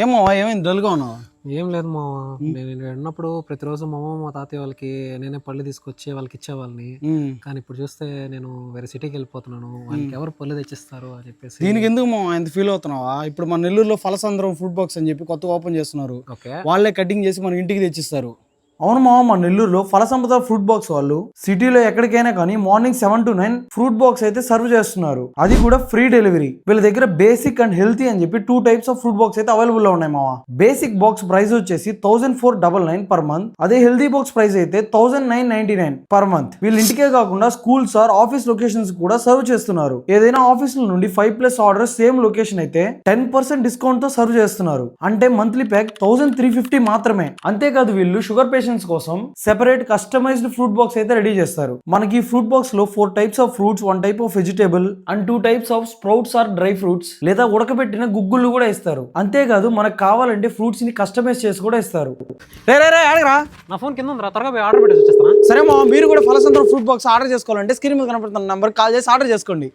ఏమో ఏమైంది డల్గా ఉన్నావు? ఏం లేదు మామ. నేను ఉన్నప్పుడు ప్రతిరోజు మా అమ్మ మా తాతయ్య వాళ్ళకి నేనే పళ్ళు తీసుకొచ్చి వాళ్ళకి ఇచ్చేవాళ్ళని. కానీ ఇప్పుడు చూస్తే నేను వేరే సిటీకి వెళ్ళిపోతున్నాను, వాళ్ళకి ఎవరు పళ్ళు తెచ్చిస్తారు అని చెప్పేసి. దీనికి ఎందుకు మా ఎంత ఫీల్ అవుతున్నావా? ఇప్పుడు మన నెల్లూరులో ఫలసంద్రం ఫుడ్ బాక్స్ అని చెప్పి కొత్తగా ఓపెన్ చేస్తున్నారు. ఓకే. వాళ్ళే కటింగ్ చేసి మన ఇంటికి తెచ్చిస్తారు. అవును మామ, మా నెల్లూరులో ఫలసంపద ఫ్రూట్ బాక్స్ వాళ్ళు సిటీలో ఎక్కడికైనా కానీ మార్నింగ్ 7 to 9 ఫ్రూట్ బాక్స్ అయితే సర్వ్ చేస్తున్నారు. అది కూడా ఫ్రీ డెలివరీ. వీళ్ళ దగ్గర బేసిక్ అండ్ హెల్తీ అని చెప్పి 2 types ఆఫ్ ఫ్రూట్ బాక్స్ అయితే అవైలబుల్ లో ఉన్నాయి మామ. బేసిక్ బాక్స్ ప్రైస్ వచ్చేసి 1499 పర్ మంత్. అదే హెల్తీ బాక్స్ ప్రైస్ అయితే 1999 పర్ మంత్. వీళ్ళ ఇంటికే కాకుండా స్కూల్స్ ఆర్ ఆఫీస్ లొకేషన్స్ కూడా సర్వ్ చేస్తున్నారు. ఏదైనా ఆఫీస్ నుండి 5+ ఆర్డర్ సేమ్ లొకేషన్ అయితే 10% డిస్కౌంట్ తో సర్వ్ చేస్తున్నారు. అంటే మంత్లీ ప్యాక్ 1350 మాత్రమే. అంతేకాదు వీళ్ళు షుగర్ పేషెంట్స్ కోసం సెపరేట్ కస్టమైజ్డ్ ఫ్రూట్ బాక్స్ అయితే రెడీ చేస్తారు. మనకి ఫ్రూట్ బాక్స్ లో 4 types of fruits, 1 type of vegetable and 2 types of sprouts or dry fruits లేదా ఉడకబెట్టిన గుగ్గులు కూడా ఇస్తారు. అంతేకాదు మనకు కావాలంటే ఫ్రూట్స్ ని కస్టమైజ్ చేసి కూడా ఇస్తారు. రే రే రే అడగరా, నా ఫోన్ కింద ఉందిరా, త్వరగా పోయి ఆర్డర్ పెట్టేసి వచ్చేస్తానా? సరే మా మీరు కూడా ఫలసంద్రం ఫ్రూట్ బాక్స్ ఆర్డర్ చేసుకోవాలంటే స్క్రీన్ మీద కనపడుతున్న నంబర్ కాల్ చేసి ఆర్డర్ చేసుకోండి.